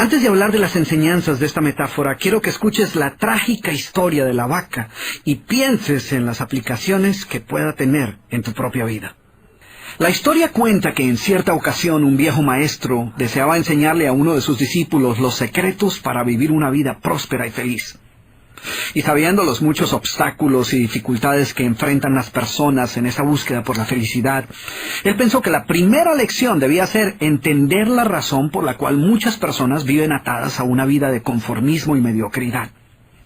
Antes de hablar de las enseñanzas de esta metáfora, quiero que escuches la trágica historia de la vaca y pienses en las aplicaciones que pueda tener en tu propia vida. La historia cuenta que en cierta ocasión un viejo maestro deseaba enseñarle a uno de sus discípulos los secretos para vivir una vida próspera y feliz. Y sabiendo los muchos obstáculos y dificultades que enfrentan las personas en esa búsqueda por la felicidad, él pensó que la primera lección debía ser entender la razón por la cual muchas personas viven atadas a una vida de conformismo y mediocridad.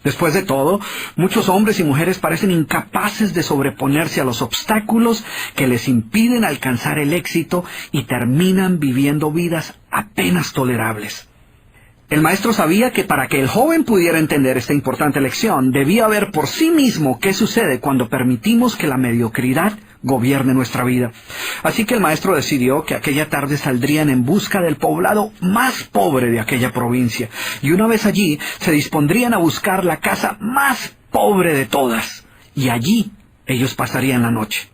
Después de todo, muchos hombres y mujeres parecen incapaces de sobreponerse a los obstáculos que les impiden alcanzar el éxito y terminan viviendo vidas apenas tolerables. El maestro sabía que para que el joven pudiera entender esta importante lección, debía ver por sí mismo qué sucede cuando permitimos que la mediocridad gobierne nuestra vida. Así que el maestro decidió que aquella tarde saldrían en busca del poblado más pobre de aquella provincia, y una vez allí se dispondrían a buscar la casa más pobre de todas, y allí ellos pasarían la noche.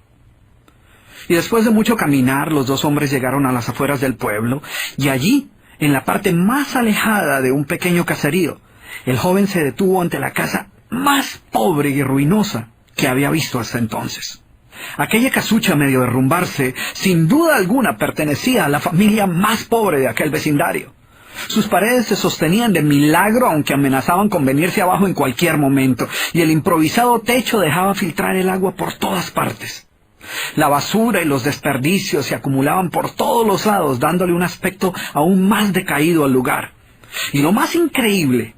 Y después de mucho caminar, los dos hombres llegaron a las afueras del pueblo, y allí, en la parte más alejada de un pequeño caserío, el joven se detuvo ante la casa más pobre y ruinosa que había visto hasta entonces. Aquella casucha, medio derrumbarse, sin duda alguna pertenecía a la familia más pobre de aquel vecindario. Sus paredes se sostenían de milagro, aunque amenazaban con venirse abajo en cualquier momento, y el improvisado techo dejaba filtrar el agua por todas partes. La basura y los desperdicios se acumulaban por todos los lados, dándole un aspecto aún más decaído al lugar. Y lo más increíble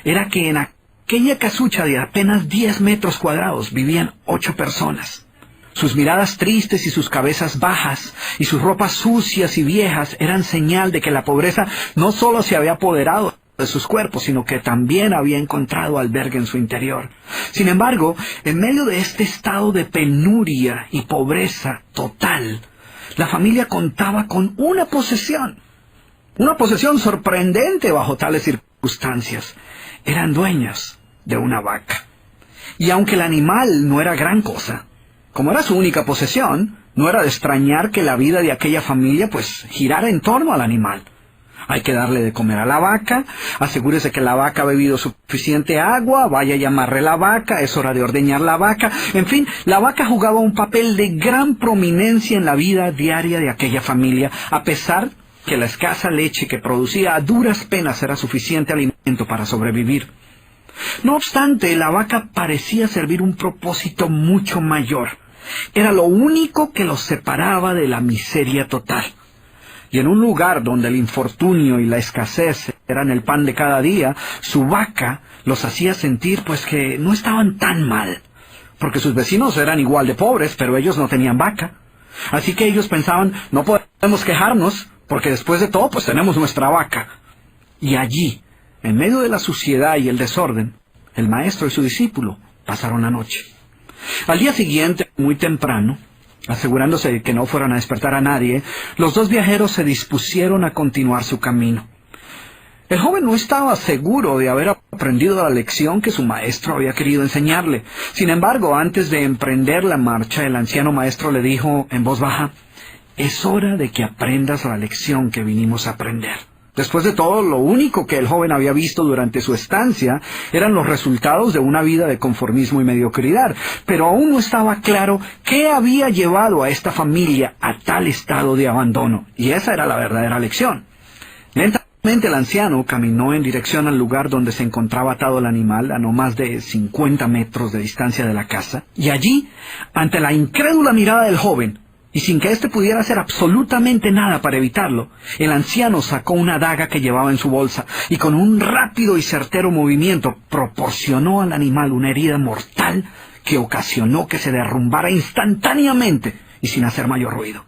era que en aquella casucha de apenas 10 metros cuadrados vivían 8 personas. Sus miradas tristes y sus cabezas bajas y sus ropas sucias y viejas eran señal de que la pobreza no solo se había apoderado de sus cuerpos, sino que también había encontrado albergue en su interior. Sin embargo, en medio de este estado de penuria y pobreza total, la familia contaba con una posesión sorprendente bajo tales circunstancias. Eran dueños de una vaca. Y aunque el animal no era gran cosa, como era su única posesión, no era de extrañar que la vida de aquella familia girara en torno al animal. Hay que darle de comer a la vaca, asegúrese que la vaca ha bebido suficiente agua, vaya y amarre la vaca, es hora de ordeñar la vaca. En fin, la vaca jugaba un papel de gran prominencia en la vida diaria de aquella familia, a pesar que la escasa leche que producía a duras penas era suficiente alimento para sobrevivir. No obstante, la vaca parecía servir un propósito mucho mayor. Era lo único que los separaba de la miseria total. Y en un lugar donde el infortunio y la escasez eran el pan de cada día, su vaca los hacía sentir que no estaban tan mal, porque sus vecinos eran igual de pobres, pero ellos no tenían vaca. Así que ellos pensaban, no podemos quejarnos, porque después de todo tenemos nuestra vaca. Y allí, en medio de la suciedad y el desorden, el maestro y su discípulo pasaron la noche. Al día siguiente, muy temprano, asegurándose de que no fueran a despertar a nadie, los dos viajeros se dispusieron a continuar su camino. El joven no estaba seguro de haber aprendido la lección que su maestro había querido enseñarle. Sin embargo, antes de emprender la marcha, el anciano maestro le dijo en voz baja: «Es hora de que aprendas la lección que vinimos a aprender». Después de todo, lo único que el joven había visto durante su estancia eran los resultados de una vida de conformismo y mediocridad, pero aún no estaba claro qué había llevado a esta familia a tal estado de abandono, y esa era la verdadera lección. Lentamente el anciano caminó en dirección al lugar donde se encontraba atado el animal, a no más de 50 metros de distancia de la casa, y allí, ante la incrédula mirada del joven, y sin que éste pudiera hacer absolutamente nada para evitarlo, el anciano sacó una daga que llevaba en su bolsa y con un rápido y certero movimiento proporcionó al animal una herida mortal que ocasionó que se derrumbara instantáneamente y sin hacer mayor ruido.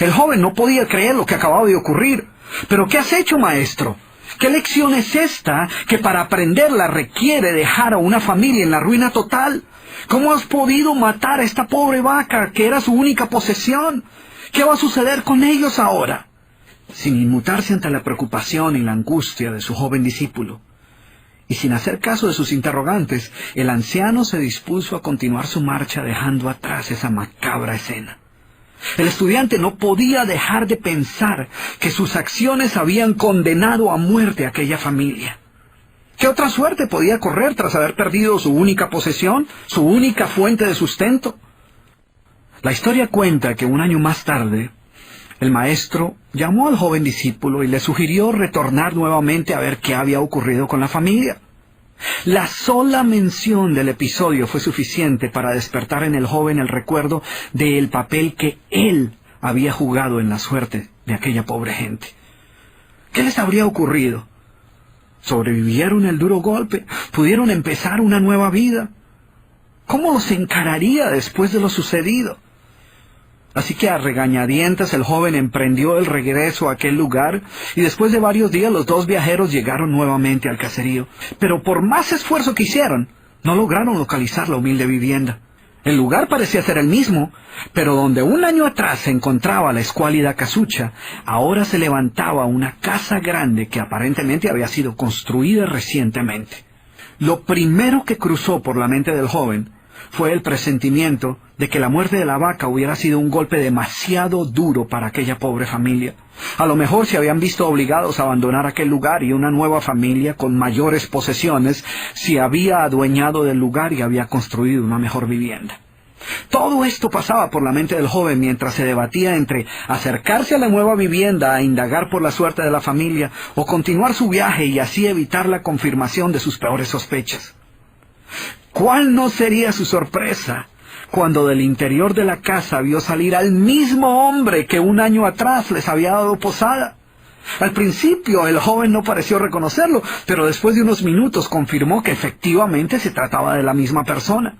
El joven no podía creer lo que acababa de ocurrir. «¿Pero qué has hecho, maestro? ¿Qué lección es esta que para aprenderla requiere dejar a una familia en la ruina total? ¿Cómo has podido matar a esta pobre vaca que era su única posesión? ¿Qué va a suceder con ellos ahora?» Sin inmutarse ante la preocupación y la angustia de su joven discípulo, y sin hacer caso de sus interrogantes, el anciano se dispuso a continuar su marcha dejando atrás esa macabra escena. El estudiante no podía dejar de pensar que sus acciones habían condenado a muerte a aquella familia. ¿Qué otra suerte podía correr tras haber perdido su única posesión, su única fuente de sustento? La historia cuenta que un año más tarde, el maestro llamó al joven discípulo y le sugirió retornar nuevamente a ver qué había ocurrido con la familia. La sola mención del episodio fue suficiente para despertar en el joven el recuerdo del papel que él había jugado en la suerte de aquella pobre gente. ¿Qué les habría ocurrido? ¿Sobrevivieron el duro golpe? ¿Pudieron empezar una nueva vida? ¿Cómo los encararía después de lo sucedido? Así que a regañadientes el joven emprendió el regreso a aquel lugar y después de varios días los dos viajeros llegaron nuevamente al caserío. Pero por más esfuerzo que hicieron, no lograron localizar la humilde vivienda. El lugar parecía ser el mismo, pero donde un año atrás se encontraba la escuálida casucha, ahora se levantaba una casa grande que aparentemente había sido construida recientemente. Lo primero que cruzó por la mente del joven fue el presentimiento de que la muerte de la vaca hubiera sido un golpe demasiado duro para aquella pobre familia. A lo mejor se habían visto obligados a abandonar aquel lugar y una nueva familia con mayores posesiones se había adueñado del lugar y había construido una mejor vivienda. Todo esto pasaba por la mente del joven mientras se debatía entre acercarse a la nueva vivienda a indagar por la suerte de la familia o continuar su viaje y así evitar la confirmación de sus peores sospechas. ¿Cuál no sería su sorpresa cuando del interior de la casa vio salir al mismo hombre que un año atrás les había dado posada? Al principio el joven no pareció reconocerlo, pero después de unos minutos confirmó que efectivamente se trataba de la misma persona.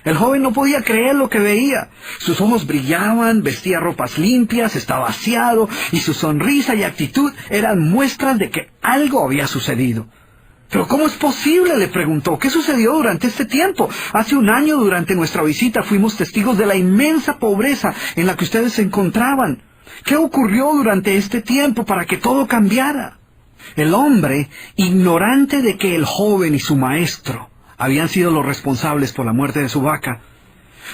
El joven no podía creer lo que veía. Sus ojos brillaban, vestía ropas limpias, estaba aseado, y su sonrisa y actitud eran muestras de que algo había sucedido. ¿Pero cómo es posible?, le preguntó. ¿Qué sucedió durante este tiempo? Hace un año, durante nuestra visita, fuimos testigos de la inmensa pobreza en la que ustedes se encontraban. ¿Qué ocurrió durante este tiempo para que todo cambiara? El hombre, ignorante de que el joven y su maestro habían sido los responsables por la muerte de su vaca,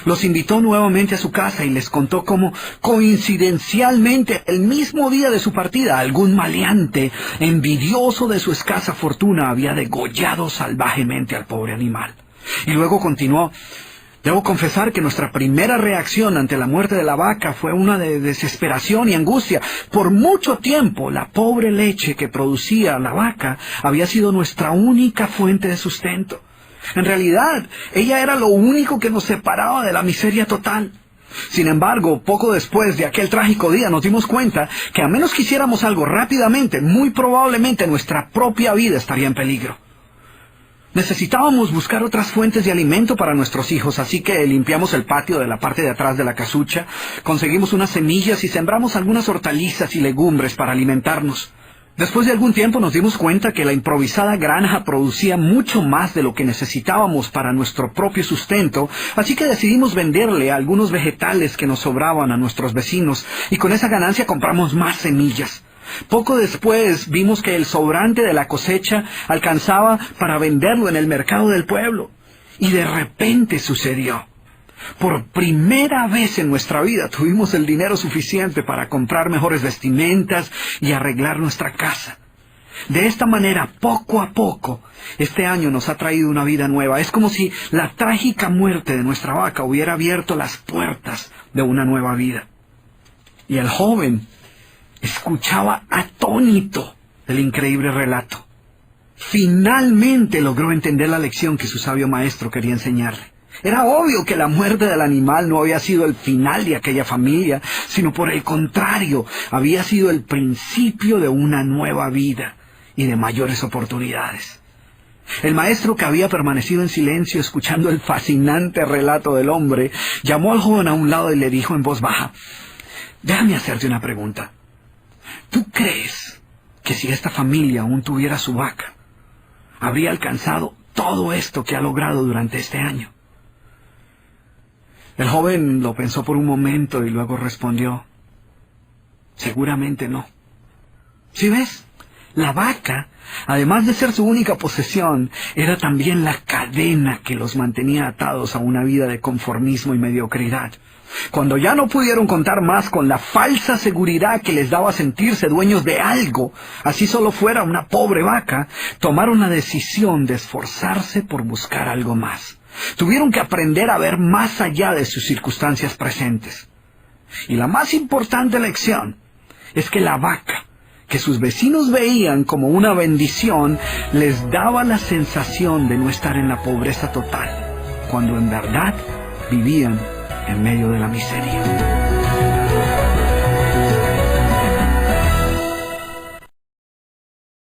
los invitó nuevamente a su casa y les contó cómo, coincidencialmente, el mismo día de su partida, algún maleante, envidioso de su escasa fortuna, había degollado salvajemente al pobre animal. Y luego continuó: debo confesar que nuestra primera reacción ante la muerte de la vaca fue una de desesperación y angustia. Por mucho tiempo, la pobre leche que producía la vaca había sido nuestra única fuente de sustento. En realidad, ella era lo único que nos separaba de la miseria total. Sin embargo, poco después de aquel trágico día nos dimos cuenta que a menos que hiciéramos algo rápidamente, muy probablemente nuestra propia vida estaría en peligro. Necesitábamos buscar otras fuentes de alimento para nuestros hijos, así que limpiamos el patio de la parte de atrás de la casucha, conseguimos unas semillas y sembramos algunas hortalizas y legumbres para alimentarnos. Después de algún tiempo nos dimos cuenta que la improvisada granja producía mucho más de lo que necesitábamos para nuestro propio sustento, así que decidimos venderle algunos vegetales que nos sobraban a nuestros vecinos, y con esa ganancia compramos más semillas. Poco después vimos que el sobrante de la cosecha alcanzaba para venderlo en el mercado del pueblo, y de repente sucedió. Por primera vez en nuestra vida tuvimos el dinero suficiente para comprar mejores vestimentas y arreglar nuestra casa. De esta manera, poco a poco, este año nos ha traído una vida nueva. Es como si la trágica muerte de nuestra vaca hubiera abierto las puertas de una nueva vida. Y el joven escuchaba atónito el increíble relato. Finalmente logró entender la lección que su sabio maestro quería enseñarle. Era obvio que la muerte del animal no había sido el final de aquella familia, sino por el contrario, había sido el principio de una nueva vida y de mayores oportunidades. El maestro, que había permanecido en silencio escuchando el fascinante relato del hombre, llamó al joven a un lado y le dijo en voz baja: déjame hacerte una pregunta. ¿Tú crees que si esta familia aún tuviera su vaca, habría alcanzado todo esto que ha logrado durante este año? El joven lo pensó por un momento y luego respondió: seguramente no. ¿Sí ves? La vaca, además de ser su única posesión, era también la cadena que los mantenía atados a una vida de conformismo y mediocridad. Cuando ya no pudieron contar más con la falsa seguridad que les daba sentirse dueños de algo, así solo fuera una pobre vaca, tomaron la decisión de esforzarse por buscar algo más. Tuvieron que aprender a ver más allá de sus circunstancias presentes. Y la más importante lección es que la vaca, que sus vecinos veían como una bendición, les daba la sensación de no estar en la pobreza total, cuando en verdad vivían en medio de la miseria.